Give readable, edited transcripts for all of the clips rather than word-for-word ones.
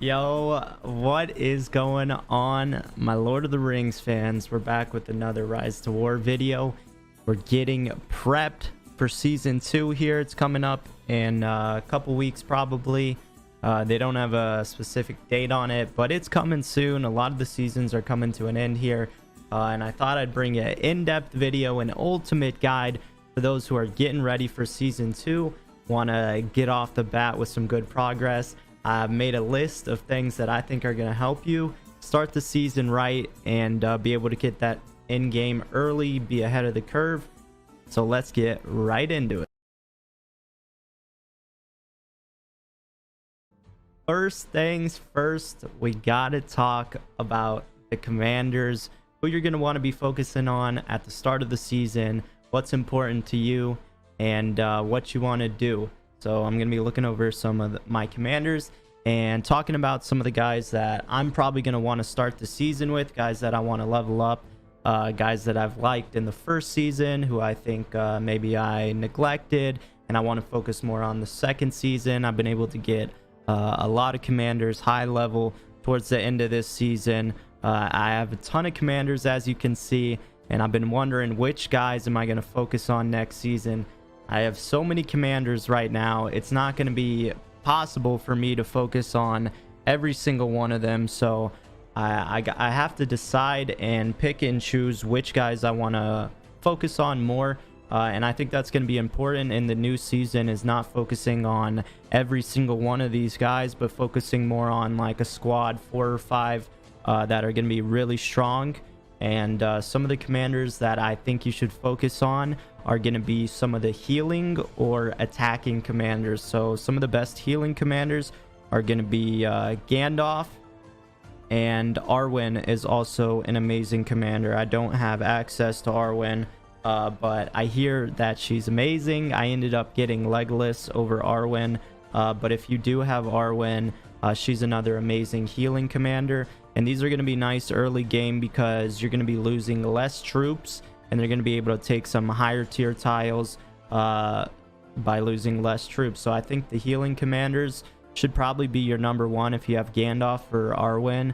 Yo, what is going on, my Lord of the Rings fans? We're back with another Rise to War video. We're getting prepped for season 2 here. It's coming up in a couple weeks probably. They don't have a specific date on it, but it's coming soon. A lot of the seasons are coming to an end here, and I thought I'd bring an in-depth video, an ultimate guide for those who are getting ready for season 2, want to get off the bat with some good progress. I've made a list of things that I think are going to help you start the season right and be able to get that in game early, be ahead of the curve. So let's get right into it. First things first, we got to talk about the commanders, who you're going to want to be focusing on at the start of the season, what's important to you, and what you want to do. So I'm going to be looking over some of my commanders and talking about some of the guys that I'm probably going to want to start the season with, guys that I want to level up, guys that I've liked in the first season, who I think maybe I neglected, and I want to focus more on the second season. I've been able to get a lot of commanders high level towards the end of this season. I have a ton of commanders, as you can see, and I've been wondering which guys am I going to focus on next season. I have so many commanders right now, it's not going to be possible for me to focus on every single one of them. So I have to decide and pick and choose which guys I want to focus on more. And I think that's going to be important in the new season, is not focusing on every single one of these guys, but focusing more on like a squad 4 or 5 that are going to be really strong. And some of the commanders that I think you should focus on are going to be some of the healing or attacking commanders. So some of the best healing commanders are going to be Gandalf, and Arwen is also an amazing commander. I don't have access to Arwen, but I hear that she's amazing. I ended up getting Legolas over Arwen, but if you do have Arwen, she's another amazing healing commander. And these are going to be nice early game because you're going to be losing less troops, and they're going to be able to take some higher tier tiles by losing less troops. So I think the healing commanders should probably be your number one if you have Gandalf or Arwen.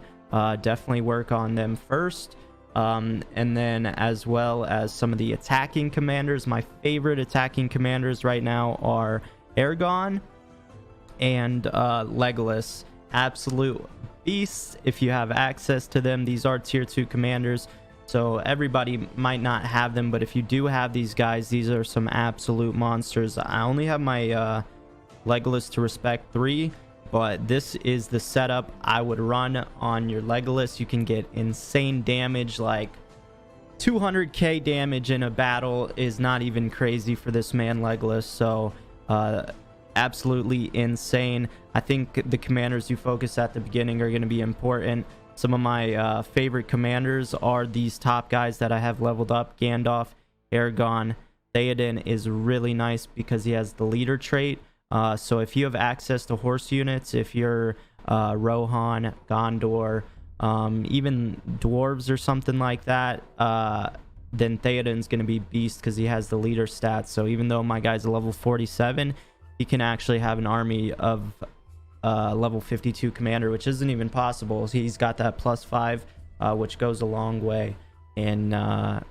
Definitely work on them first. And then as well as some of the attacking commanders. My favorite attacking commanders right now are Aragorn and Legolas. Absolute beasts if you have access to them. These are tier 2 commanders, so everybody might not have them, but if you do have these guys, these are some absolute monsters. I only have my Legolas to respect 3, but this is the setup I would run on your Legolas. You can get insane damage, like 200k damage in a battle is not even crazy for this man Legolas. So absolutely insane. I think the commanders you focus at the beginning are going to be important. Some of my favorite commanders are these top guys that I have leveled up: Gandalf, Aragorn. Theoden is really nice because he has the leader trait. So if you have access to horse units, if you're Rohan, Gondor, even dwarves or something like that, then Theoden's going to be beast because he has the leader stats. So even though my guy's a level 47, he can actually have an army of level 52 commander, which isn't even possible. He's got that +5, which goes a long way in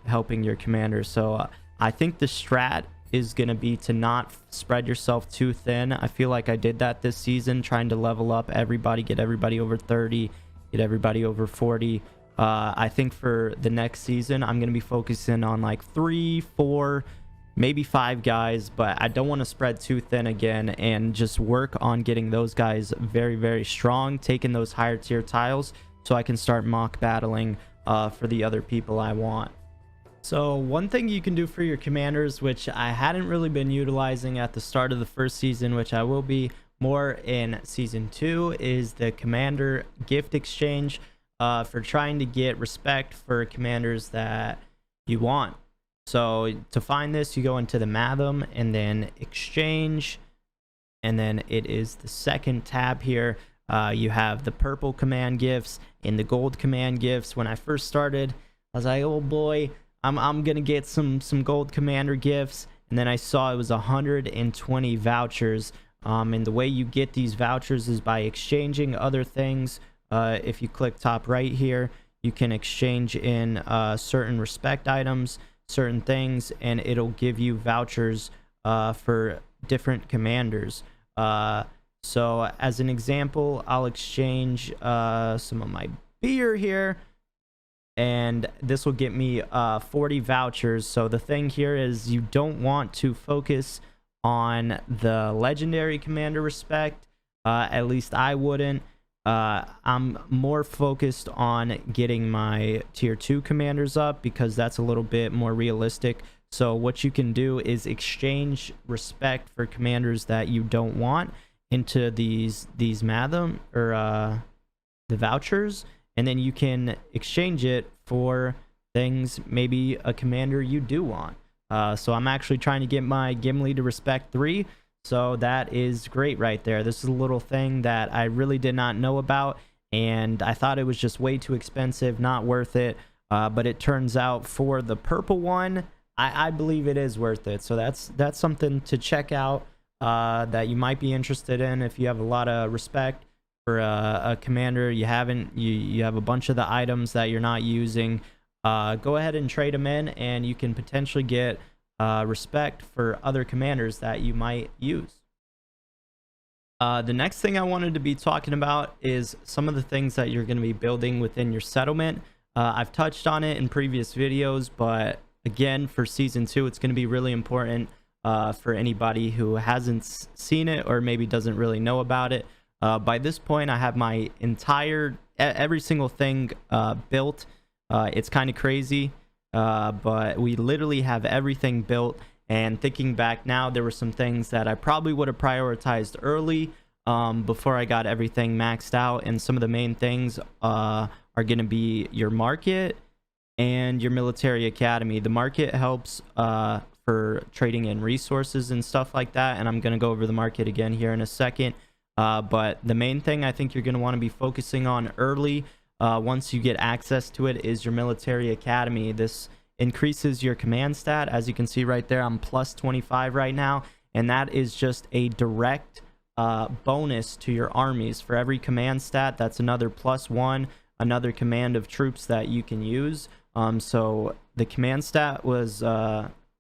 helping your commander. So I think the strat is going to be to not spread yourself too thin. I feel like I did that this season, trying to level up everybody, get everybody over 30, get everybody over 40. I think for the next season, I'm going to be focusing on like 3, 4, maybe 5 guys, but I don't want to spread too thin again, and just work on getting those guys very, very strong, taking those higher tier tiles so I can start mock battling for the other people I want. So one thing you can do for your commanders, which I hadn't really been utilizing at the start of the first season, which I will be more in season 2, is the commander gift exchange, for trying to get respect for commanders that you want. So to find this, you go into the Matham and then exchange, and then it is the second tab here. You have the purple command gifts and the gold command gifts. When I first started, I was like, oh boy, I'm gonna get some gold commander gifts, and then I saw it was 120 vouchers And the way you get these vouchers is by exchanging other things. If you click top right here, you can exchange in certain respect items, certain things, and it'll give you vouchers for different commanders. So as an example, I'll exchange some of my beer here, and this will get me 40 vouchers. So the thing here is you don't want to focus on the legendary commander respect. At least I wouldn't. I'm more focused on getting my tier 2 commanders up because that's a little bit more realistic. So what you can do is exchange respect for commanders that you don't want into these Matham or the vouchers, and then you can exchange it for things, maybe a commander you do want. So I'm actually trying to get my Gimli to respect 3. So that is great right there. This is a little thing that I really did not know about, and I thought it was just way too expensive, not worth it. But it turns out for the purple one, I believe it is worth it. So that's something to check out that you might be interested in if you have a lot of respect for a commander. You have a bunch of the items that you're not using. Go ahead and trade them in, and you can potentially get respect for other commanders that you might use. The next thing I wanted to be talking about is some of the things that you're going to be building within your settlement. I've touched on it in previous videos, but again, for season 2, it's going to be really important for anybody who hasn't seen it or maybe doesn't really know about it. By this point, I have my every single thing built. It's kind of crazy, but we literally have everything built. And thinking back now, there were some things that I probably would have prioritized early before I got everything maxed out. And some of the main things are going to be your market and your military academy. The market helps for trading in resources and stuff like that, and I'm going to go over the market again here in a second. But the main thing I think you're going to want to be focusing on early, once you get access to it, is your military academy. This increases your command stat. As you can see right there, I'm plus 25 right now, and that is just a direct bonus to your armies. For every command stat, that's another +1, another command of troops that you can use. So the command stat was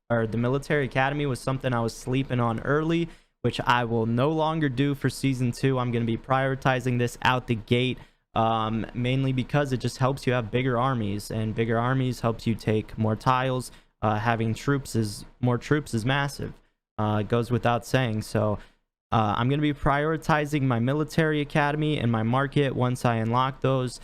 or the military academy was something I was sleeping on early, which I will no longer do for season 2. I'm going to be prioritizing this out the gate, mainly because it just helps you have bigger armies, and bigger armies helps you take more tiles. Having more troops is massive. It goes without saying. So I'm going to be prioritizing my military academy and my market once I unlock those.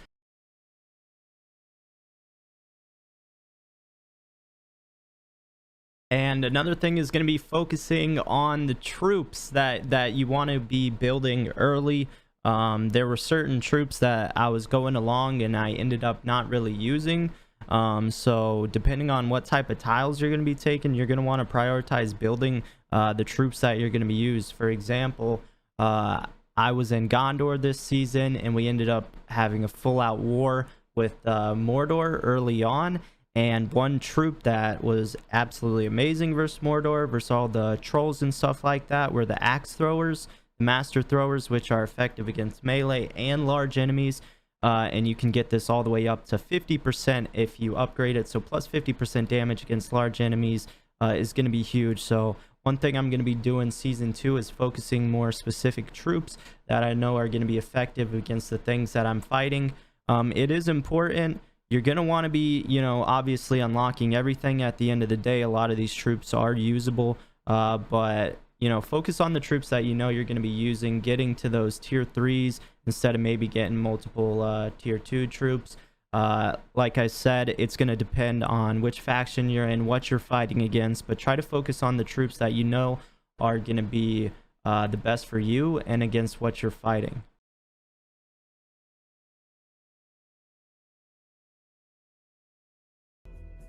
And another thing is going to be focusing on the troops that you want to be building early. There were certain troops that I was going along and I ended up not really using. So depending on what type of tiles you're going to be taking, you're going to want to prioritize building the troops that you're going to be used. For example, I was in Gondor this season, and we ended up having a full-out war with Mordor early on. And one troop that was absolutely amazing versus Mordor, versus all the trolls and stuff like that, were the axe throwers, the master throwers, which are effective against melee and large enemies. And you can get this all the way up to 50% if you upgrade it. So plus 50% damage against large enemies is going to be huge. So one thing I'm going to be doing season 2 is focusing more specific troops that I know are going to be effective against the things that I'm fighting. It is important. You're going to want to be, obviously unlocking everything at the end of the day. A lot of these troops are usable, but, focus on the troops that you're going to be using, getting to those tier 3s instead of maybe getting multiple tier 2 troops. Like I said, it's going to depend on which faction you're in, what you're fighting against, but try to focus on the troops that are going to be the best for you and against what you're fighting.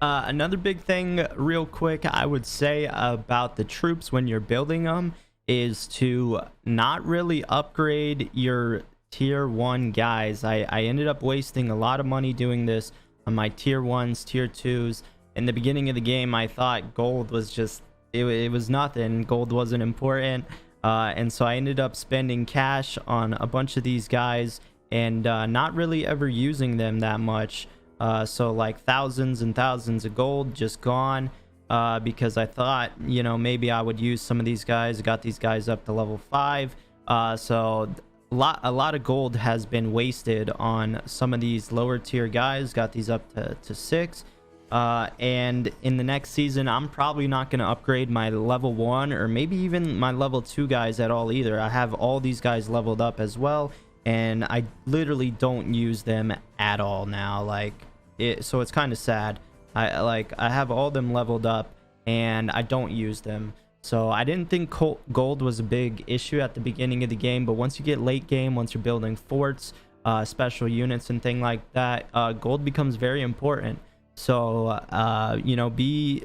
Another big thing real quick I would say about the troops when you're building them is to not really upgrade your tier 1 guys. I ended up wasting a lot of money doing this on my tier 1s, tier 2s. In the beginning of the game, I thought gold was just, it was nothing. Gold wasn't important. And so I ended up spending cash on a bunch of these guys and not really ever using them that much. So like thousands and thousands of gold just gone, because I thought, you know, maybe I would use some of these guys. Got these guys up to level 5. So a lot of gold has been wasted on some of these lower tier guys. Got these up to 6. And in the next season, I'm probably not going to upgrade my level 1 or maybe even my level 2 guys at all either. I have all these guys leveled up as well, and I literally don't use them at all now. Like so it's kind of sad. I have all them leveled up and I don't use them. So I didn't think gold was a big issue at the beginning of the game, but once you get late game, once you're building forts, special units and things like that, gold becomes very important. So you know, be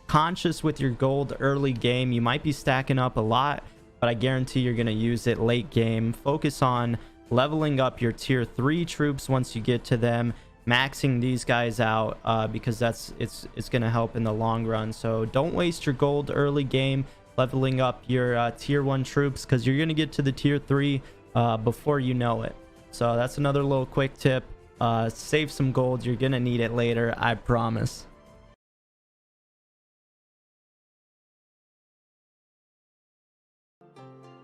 conscious with your gold early game. You might be stacking up a lot, but I guarantee you're going to use it late game. Focus on leveling up your tier 3 troops once you get to them, maxing these guys out, because it's going to help in the long run. So don't waste your gold early game leveling up your tier 1 troops, because you're going to get to the tier 3 before you know it. So that's another little quick tip. Save some gold. You're going to need it later, I promise.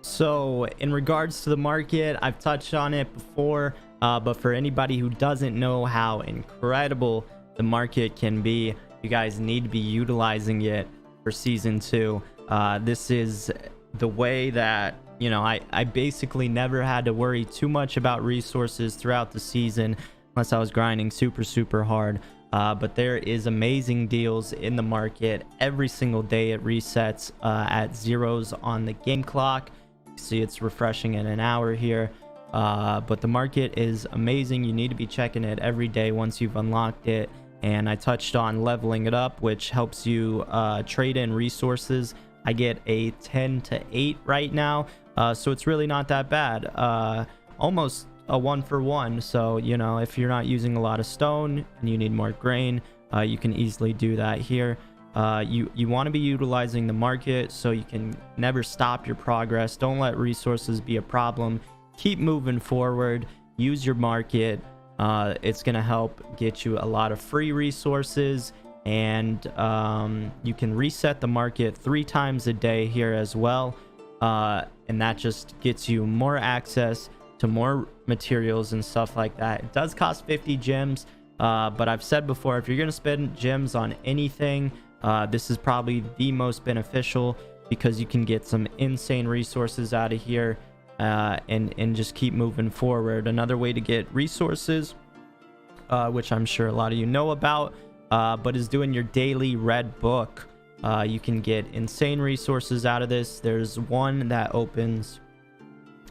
So in regards to the market, I've touched on it before, but for anybody who doesn't know how incredible the market can be, you guys need to be utilizing it for season 2. This is the way that, you know, I basically never had to worry too much about resources throughout the season unless I was grinding super hard. But there is amazing deals in the market every single day. It resets at zeros on the game clock. See, it's refreshing in an hour here, but the market is amazing. You need to be checking it every day once you've unlocked it. And I touched on leveling it up, which helps you trade in resources. I get a 10 to 8 right now, so it's really not that bad. Almost a 1-for-1. So, you know, if you're not using a lot of stone and you need more grain, you can easily do that here. You want to be utilizing the market so you can never stop your progress. Don't let resources be a problem. Keep moving forward. Use your market. It's going to help get you a lot of free resources, and you can reset the market 3 times a day here as well, and that just gets you more access to more materials and stuff like that. It does cost 50 gems, but I've said before, if you're going to spend gems on anything, this is probably the most beneficial, because you can get some insane resources out of here, and just keep moving forward. Another way to get resources, which I'm sure a lot of you know about, but is doing your daily red book. You can get insane resources out of this. There's one that opens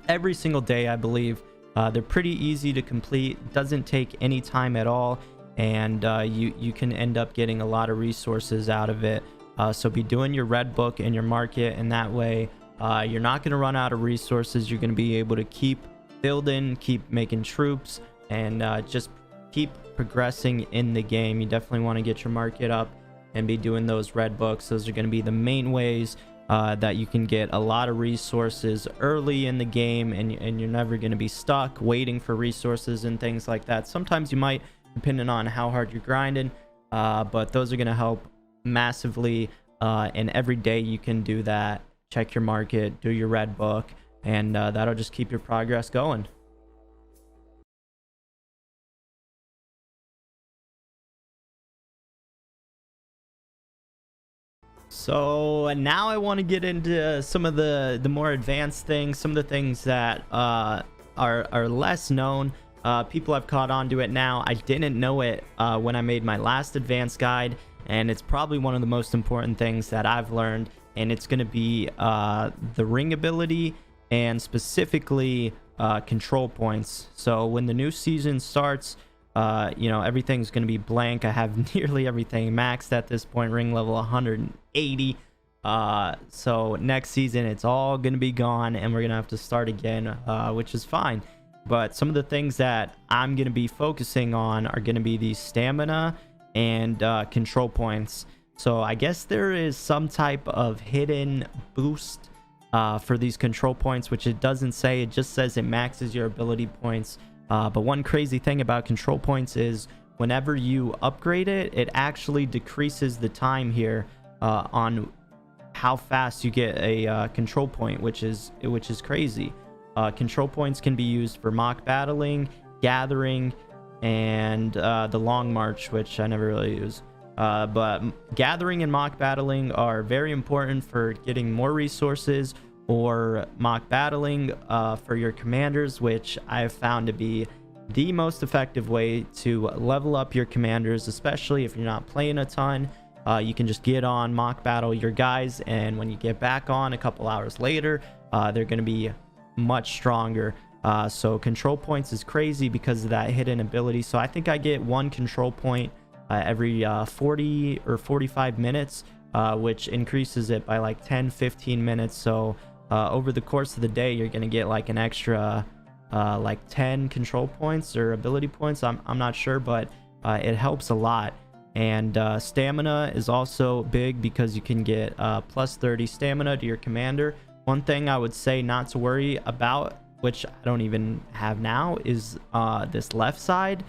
every single day, I believe. They're pretty easy to complete, doesn't take any time at all, and you can end up getting a lot of resources out of it. So be doing your red book in your market, and that way you're not going to run out of resources. You're going to be able to keep building, keep making troops, and just keep progressing in the game. You definitely want to get your market up and be doing those red books. Those are going to be the main ways that you can get a lot of resources early in the game, and you're never going to be stuck waiting for resources and things like that. Sometimes you might, depending on how hard you're grinding, but those are going to help massively, and every day you can do that. Check your market, do your red book, and that'll just keep your progress going. So now I want to get into some of the more advanced things, some of the things that are less known. People have caught on to it now. I didn't know it when I made my last advanced guide, and it's probably one of the most important things that I've learned, and it's going to be the ring ability, and specifically control points. So when the new season starts, you know, everything's going to be blank. I have nearly everything maxed at this point, ring level 180. So next season it's all going to be gone, and we're going to have to start again, which is fine. But some of the things that I'm going to be focusing on are going to be the stamina and control points. So I guess there is some type of hidden boost for these control points, which it doesn't say. It just says it maxes your ability points. But one crazy thing about control points is whenever you upgrade it, it actually decreases the time here on how fast you get a control point, which is crazy. Control points can be used for mock battling, gathering, and the long march, which I never really use. But gathering and mock battling are very important for getting more resources, or mock battling for your commanders, which I've found to be the most effective way to level up your commanders, especially if you're not playing a ton. You can just get on mock battle your guys, and when you get back on a couple hours later, they're going to be much stronger. So control points is crazy because of that hidden ability. So I think I get one control point every 40 or 45 minutes, which increases it by like 10-15 minutes. So over the course of the day, you're going to get like an extra like 10 control points or ability points. I'm not sure, but it helps a lot. And stamina is also big because you can get plus 30 stamina to your commander. One thing I would say not to worry about, which I don't even have now, is this left side.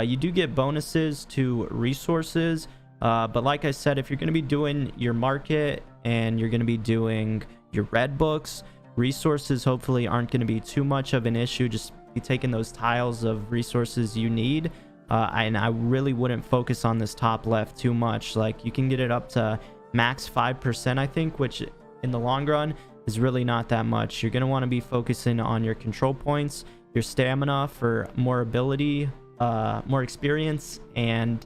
You do get bonuses to resources, but like I said, if you're going to be doing your market and you're going to be doing your red books, resources hopefully aren't going to be too much of an issue. Just be taking those tiles of resources you need. And I really wouldn't focus on this top left too much. Like, you can get it up to max 5%, I think, which in the long run is really not that much. You're going to want to be focusing on your control points, your stamina for more ability, more experience, and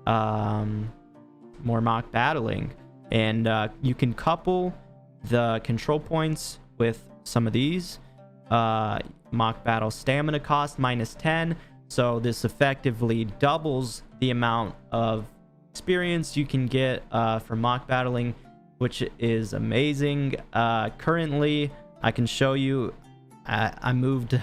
more mock battling. And you can couple the control points with some of these. Mock battle stamina cost -10. So this effectively doubles the amount of experience you can get from mock battling, which is amazing. Currently, I can show you, I moved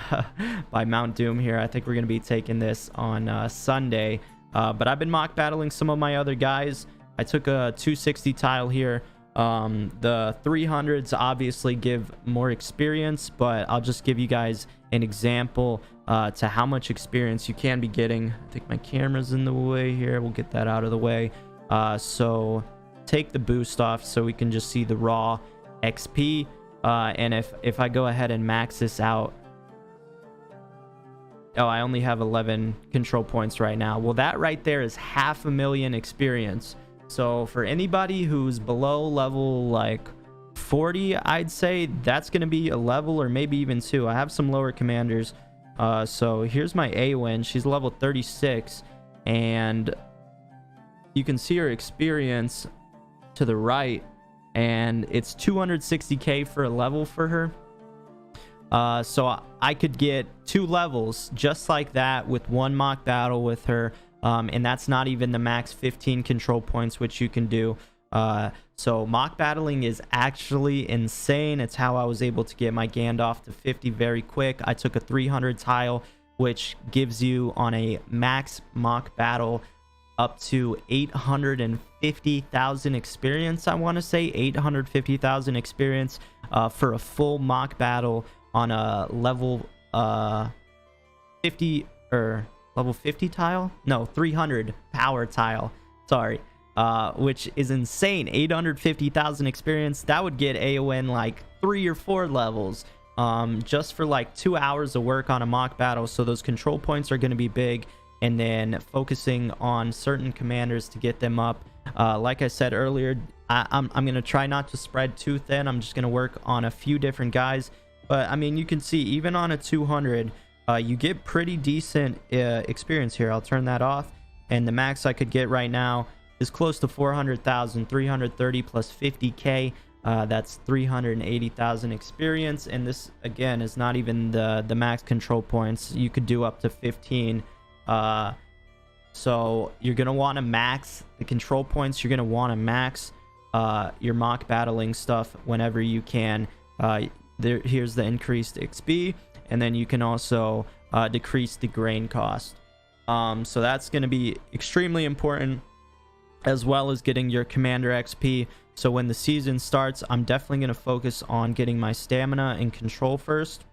by Mount Doom here. I think we're going to be taking this on Sunday. But I've been mock battling some of my other guys. I took a 260 tile here. The 300s obviously give more experience, but I'll just give you guys an example to how much experience you can be getting. I think my camera's in the way here. We'll get that out of the way. So take the boost off so we can just see the raw XP. And if I go ahead and max this out, oh, I only have 11 control points right now. Well, that right there is 500,000 experience. So for anybody who's below level like 40, I'd say that's going to be a level or maybe even 2. I have some lower commanders. So here's my Awen. She's level 36, and you can see her experience to the right, and it's 260k for a level for her. So I could get 2 levels just like that with one mock battle with her. And that's not even the max 15 control points, which you can do. So mock battling is actually insane. It's how I was able to get my Gandalf to 50 very quick. I took a 300 tile, which gives you on a max mock battle up to 850,000 experience. I want to say 850,000 experience for a full mock battle on a level 50 or level 50 tile, no, 300 power tile, sorry, which is insane. 850,000 experience. That would get Aowen like 3 or 4 levels just for like 2 hours of work on a mock battle. So those control points are going to be big, and then focusing on certain commanders to get them up. Like I said earlier, I'm going to try not to spread too thin. I'm just going to work on a few different guys. But I mean, you can see even on a 200, you get pretty decent experience here. I'll turn that off, and the max I could get right now is close to 400,000. 330 plus 50k, that's 380,000 experience. And this again is not even the max control points. You could do up to 15. So you're gonna want to max the control points. You're gonna want to max your mock battling stuff whenever you can. Here's the increased XP, and then you can also decrease the grain cost. So that's going to be extremely important. as well as getting your commander XP. So when the season starts, I'm definitely going to focus on getting my stamina and control first,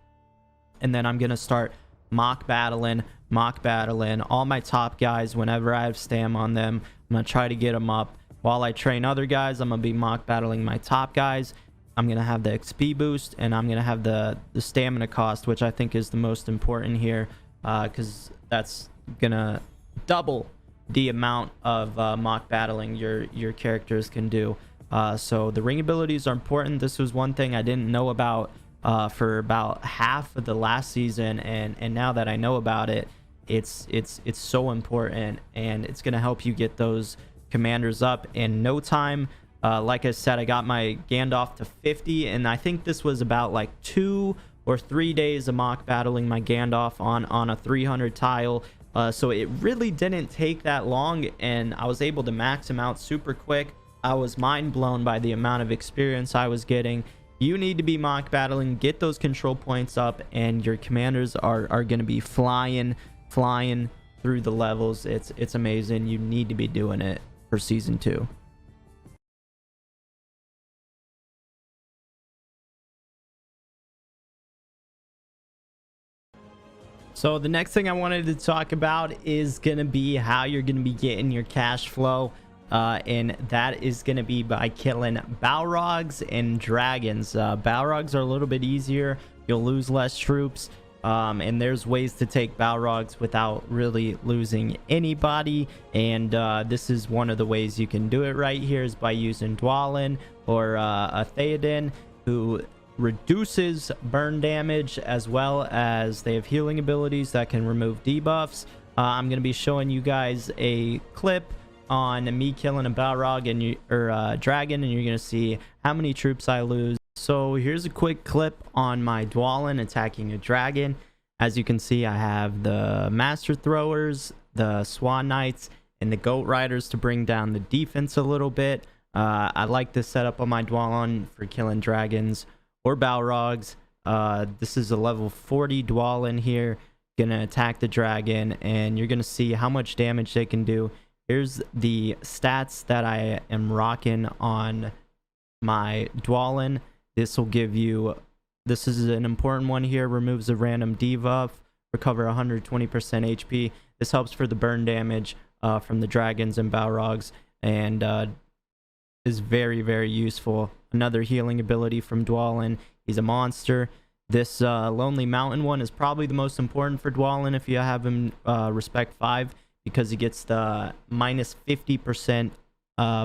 and then I'm going to start mock battling all my top guys. Whenever I have stam on them, I'm going to try to get them up. While I train other guys, I'm going to be mock battling my top guys. I'm going to have the XP boost, and I'm going to have the stamina cost, which I think is the most important here, because that's going to double the amount of mock battling your characters can do. So the ring abilities are important. This was one thing I didn't know about for about half of the last season, and now that I know about it, it's so important, and it's going to help you get those commanders up in no time. Like I said, I got my Gandalf to 50, and I think this was about like 2 or 3 days of mock battling my Gandalf on a 300 tile. So it really didn't take that long, and I was able to max him out super quick. I was mind blown by the amount of experience I was getting. You need to be mock battling, get those control points up, and your commanders are going to be flying through the levels. It's amazing. You need to be doing it for season 2. So the next thing I wanted to talk about is going to be how you're going to be getting your cash flow. And that is going to be by killing balrogs and dragons. Balrogs are a little bit easier. You'll lose less troops. And there's ways to take balrogs without really losing anybody. And this is one of the ways you can do it right here, is by using Dwalin or a Theoden, who reduces burn damage, as well as they have healing abilities that can remove debuffs. I'm going to be showing you guys a clip on me killing a balrog and dragon, and you're going to see how many troops I lose. So here's a quick clip on my Dwalin attacking a dragon. As you can see, I have the master throwers, the swan knights, and the goat riders to bring down the defense a little bit. I like this setup on my Dwalin for killing dragons or balrogs. This is a level 40 Dwalin here, gonna attack the dragon, and you're gonna see how much damage they can do. Here's the stats that I am rocking on my Dwalin. This will give you, this is an important one here, removes a random debuff, recover 120% HP. This helps for the burn damage from the dragons and balrogs, and is very, very useful. Another healing ability from Dwalin. He's a monster. This Lonely Mountain one is probably the most important for Dwalin if you have him respect 5, because he gets the minus 50%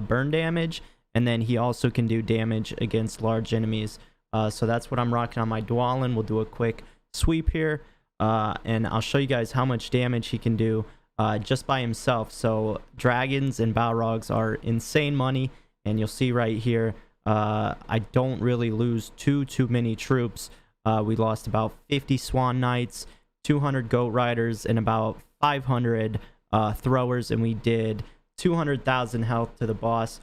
burn damage, and then he also can do damage against large enemies. So that's what I'm rocking on my Dwalin. We'll do a quick sweep here, and I'll show you guys how much damage he can do just by himself. So dragons and balrogs are insane money, and you'll see right here, I don't really lose too many troops. We lost about 50 swan knights, 200 goat riders, and about 500 throwers, and we did 200,000 health to the boss.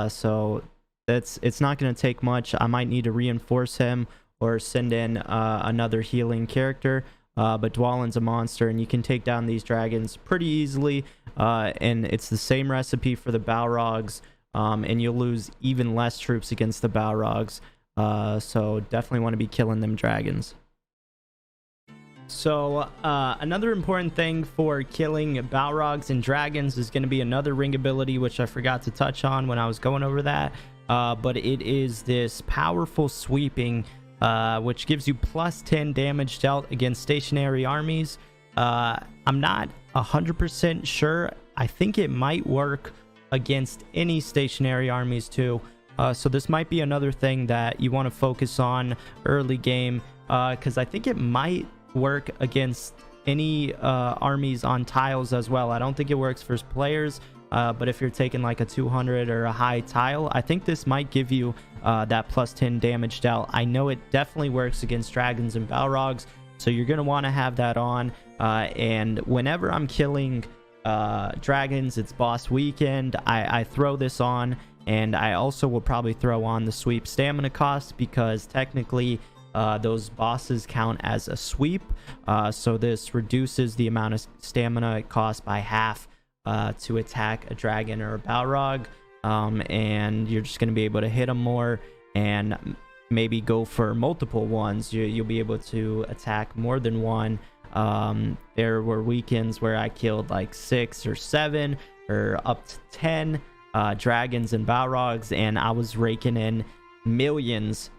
So it's not going to take much. I might need to reinforce him or send in another healing character, but Dwalin's a monster, and you can take down these dragons pretty easily, and it's the same recipe for the balrogs. And you'll lose even less troops against the balrogs. So definitely want to be killing them dragons. So another important thing for killing balrogs and dragons is going to be another ring ability, which I forgot to touch on when I was going over that. But it is this powerful sweeping, which gives you plus 10 damage dealt against stationary armies. I'm not 100% sure. I think it might work against any stationary armies too. So this might be another thing that you want to focus on early game, because I think it might work against any armies on tiles as well. I don't think it works for players, but if you're taking like a 200 or a high tile, I think this might give you that plus 10 damage dealt. I know it definitely works against dragons and balrogs, so you're going to want to have that on. And whenever I'm killing dragons, it's boss weekend, I throw this on, and I also will probably throw on the sweep stamina cost, because technically those bosses count as a sweep. So this reduces the amount of stamina it costs by half. to attack a dragon or a balrog, and you're just going to be able to hit them more and maybe go for multiple ones. You'll be able to attack more than one. There were weekends where I killed like 6 or 7 or up to 10 dragons and balrogs, and I was raking in millions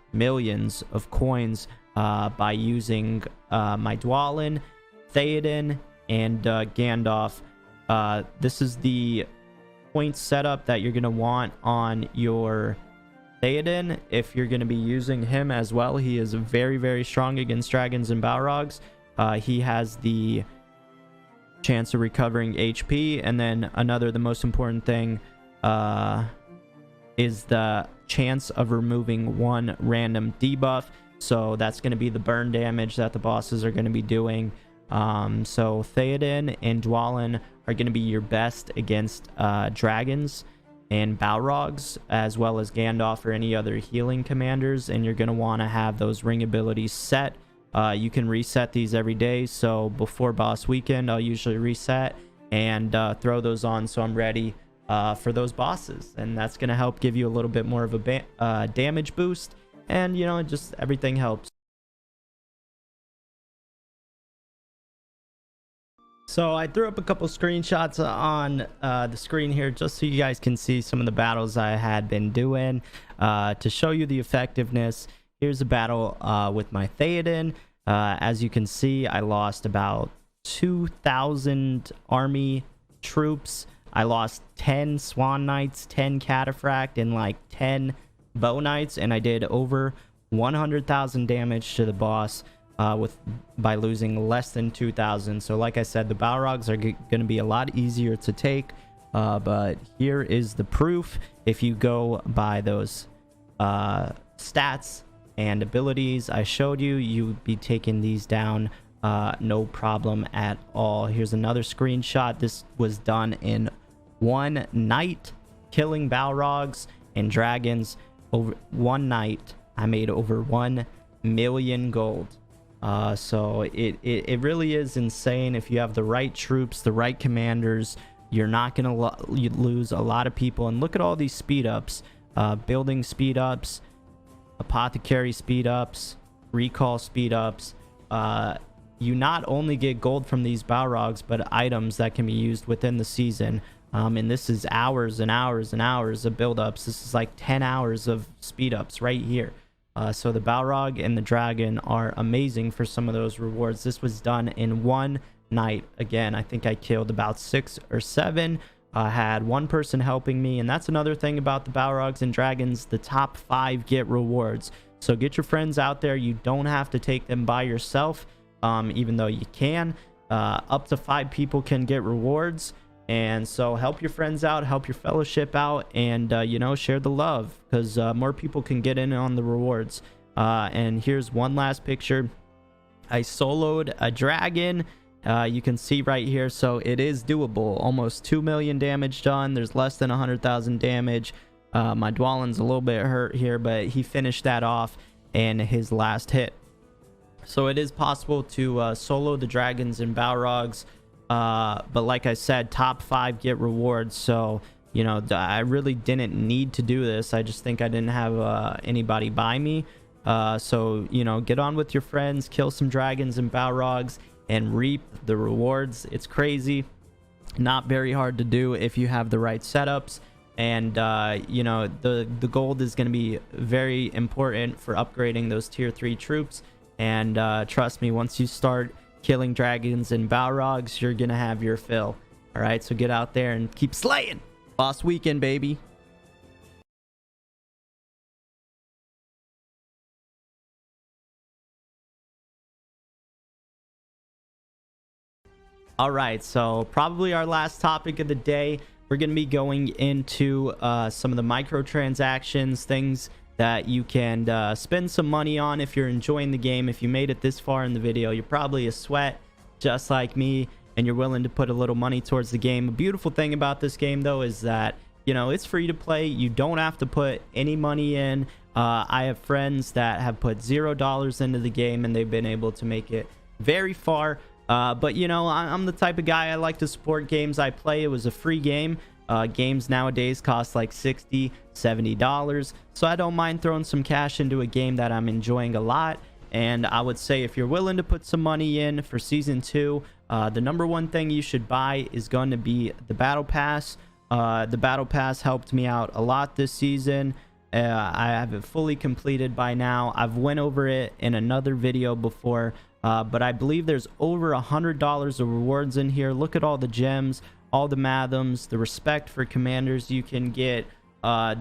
of coins by using my Dwalin, Theoden, and Gandalf. This is the point setup that you're going to want on your Theoden if you're going to be using him as well. He is very strong against dragons and balrogs. He has the chance of recovering HP, and then the most important thing is the chance of removing one random debuff. So that's going to be the burn damage that the bosses are going to be doing. So Theoden and Dwalin are going to be your best against dragons and balrogs, as well as Gandalf or any other healing commanders, and you're going to want to have those ring abilities set. You can reset these every day, so before boss weekend I'll usually reset and throw those on so I'm ready for those bosses, and that's going to help give you a little bit more of a damage boost, and you know, just everything helps. So I threw up a couple screenshots on the screen here just so you guys can see some of the battles I had been doing to show you the effectiveness. Here's a battle with my Theoden. As you can see, I lost about 2,000 army troops. I lost 10 Swan Knights, 10 Cataphract, and like 10 Bow Knights, and I did over 100,000 damage to the boss by losing less than 2,000. So like I said, the balrogs are going to be a lot easier to take, but here is the proof. If you go by those stats and abilities I showed you, you'd be taking these down no problem at all. Here's another screenshot. This was done in one night, killing balrogs and dragons. Over one night I made over 1 million gold. So it really is insane. If you have the right troops, the right commanders, you're not gonna lose a lot of people. And look at all these speed ups, building speed ups, apothecary speed ups, recall speed ups. You not only get gold from these balrogs, but items that can be used within the season. And this is hours and hours and hours of build ups. This is like 10 hours of speed ups right here. So the balrog and the dragon are amazing for some of those rewards. This was done in one night. Again, I think I killed about 6 or 7. I had one person helping me, and that's another thing about the balrogs and dragons. The top 5 get rewards. So get your friends out there. You don't have to take them by yourself, even though you can. Up to 5 people can get rewards. And so help your friends out, help your fellowship out, and you know, share the love, because more people can get in on the rewards. And here's one last picture. I soloed a dragon. You can see right here, so it is doable. Almost 2 million damage done. There's less than 100,000 damage. My Dwalin's a little bit hurt here, but he finished that off in his last hit. So it is possible to solo the dragons and balrogs. But like I said, top 5 get rewards. So, you know, I really didn't need to do this. I just think I didn't have anybody by me. So, you know, get on with your friends, kill some dragons and balrogs, and reap the rewards. It's crazy. Not very hard to do if you have the right setups. And, you know, the gold is going to be very important for upgrading those tier 3 troops. And trust me, once you start killing dragons and balrogs, you're gonna have your fill. All right, so get out there and keep slaying. Boss weekend, baby. All right, so probably our last topic of the day. We're gonna be going into some of the microtransactions, things that you can spend some money on if you're enjoying the game. If you made it this far in the video, you're probably a sweat just like me, and you're willing to put a little money towards the game. A beautiful thing about this game, though, is that, you know, it's free to play. You don't have to put any money in. I have friends that have put $0 into the game, and they've been able to make it very far. But you know, I'm the type of guy, I like to support games I play. It was a free game. Games nowadays cost like $60-$70, so I don't mind throwing some cash into a game that I'm enjoying a lot. And I would say, if you're willing to put some money in for season 2, the number one thing you should buy is going to be the battle pass. The battle pass helped me out a lot this season. I have it fully completed by now. I've went over it in another video before, but I believe there's over $100 of rewards in here. Look at all the gems, all the mathams, the respect for commanders you can get.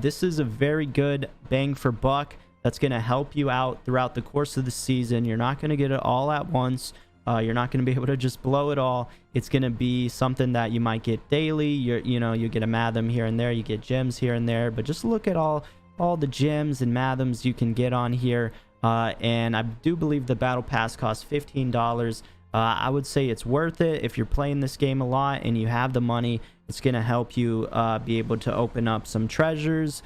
This is a very good bang for buck that's going to help you out throughout the course of the season. You're not going to get it all at once. You're not going to be able to just blow it all. It's going to be something that you might get daily. You know, you get a matham here and there, you get gems here and there, but just look at all the gems and mathams you can get on here. And I do believe the battle pass costs $15. I would say it's worth it if you're playing this game a lot and you have the money. It's going to help you be able to open up some treasures,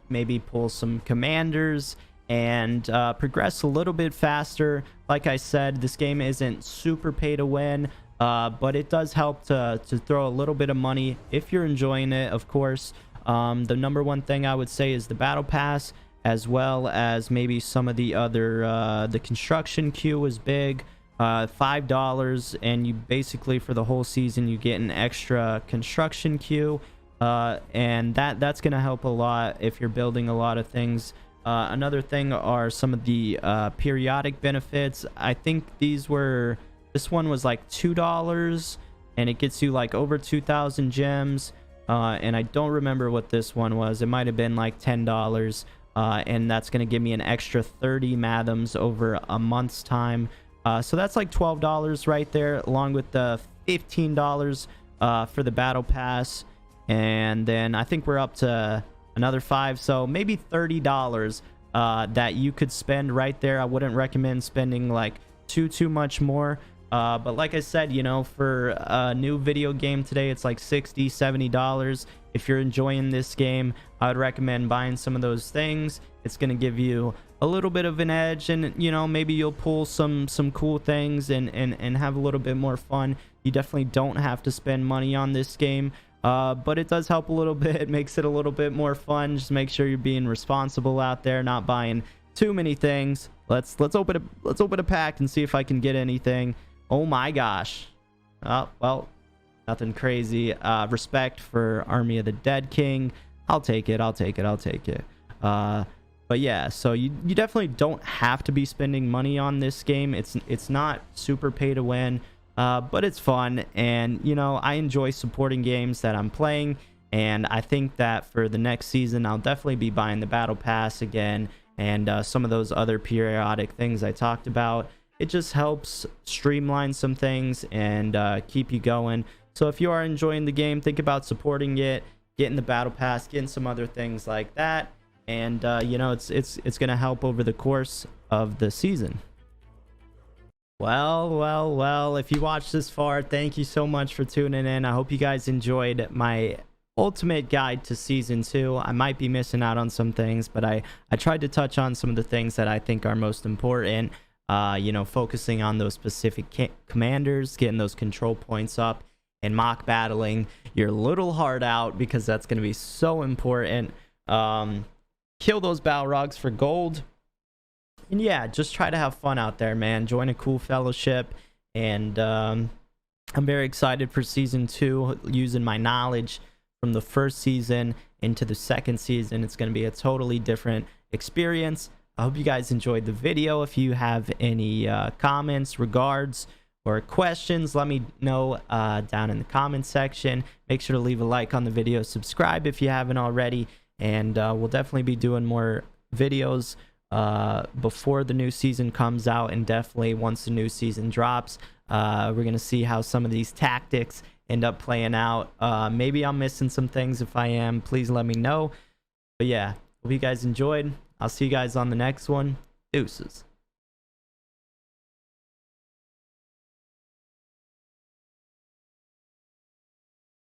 maybe pull some commanders, and progress a little bit faster. Like I said, this game isn't super pay to win, but it does help to throw a little bit of money if you're enjoying it, of course. The number one thing I would say is the battle pass, as well as maybe some of the other, the construction queue was big. $5, and you basically, for the whole season, you get an extra construction queue, and that's gonna help a lot if you're building a lot of things. Another thing are some of the periodic benefits. I think this one was like $2, and it gets you like over 2,000 gems. And I don't remember what this one was. It might have been like $10, and that's going to give me an extra 30 mathams over a month's time. So that's like $12 right there, along with the $15 for the battle pass. And then I think we're up to another 5, so maybe $30 that you could spend right there. I wouldn't recommend spending like too much more. But like I said, you know, for a new video game today, it's like $60-$70. If you're enjoying this game, I would recommend buying some of those things. It's going to give you a little bit of an edge, and you know, maybe you'll pull some cool things and have a little bit more fun. You definitely don't have to spend money on this game, but it does help a little bit. It makes it a little bit more fun. Just make sure you're being responsible out there, not buying too many things. Let's open a pack and see if I can get anything. Oh my gosh. Oh, well, nothing crazy. Respect for Army of the Dead King. I'll take it. But yeah, so you definitely don't have to be spending money on this game. It's not super pay to win, but it's fun. And, you know, I enjoy supporting games that I'm playing. And I think that for the next season, I'll definitely be buying the Battle Pass again, and some of those other periodic things I talked about. It just helps streamline some things and keep you going. So if you are enjoying the game, think about supporting it, getting the battle pass, getting some other things like that, and you know, it's gonna help over the course of the season. Well, if you watched this far, thank you so much for tuning in. I hope you guys enjoyed my ultimate guide to season 2. I might be missing out on some things, but I tried to touch on some of the things that I think are most important. You know, focusing on those specific commanders, getting those control points up, and mock battling your little heart out, because that's going to be so important. Kill those balrogs for gold, and yeah, just try to have fun out there, man. Join a cool fellowship, and I'm very excited for season 2, using my knowledge from the first season into the second season. It's going to be a totally different experience. I hope you guys enjoyed the video. If you have any comments, regards, or questions, let me know down in the comment section. Make sure to leave a like on the video, subscribe if you haven't already, and we'll definitely be doing more videos before the new season comes out, and definitely once the new season drops. We're gonna see how some of these tactics end up playing out. Maybe I'm missing some things. If I am, please let me know. But yeah, hope you guys enjoyed. I'll see you guys on the next one. Deuces.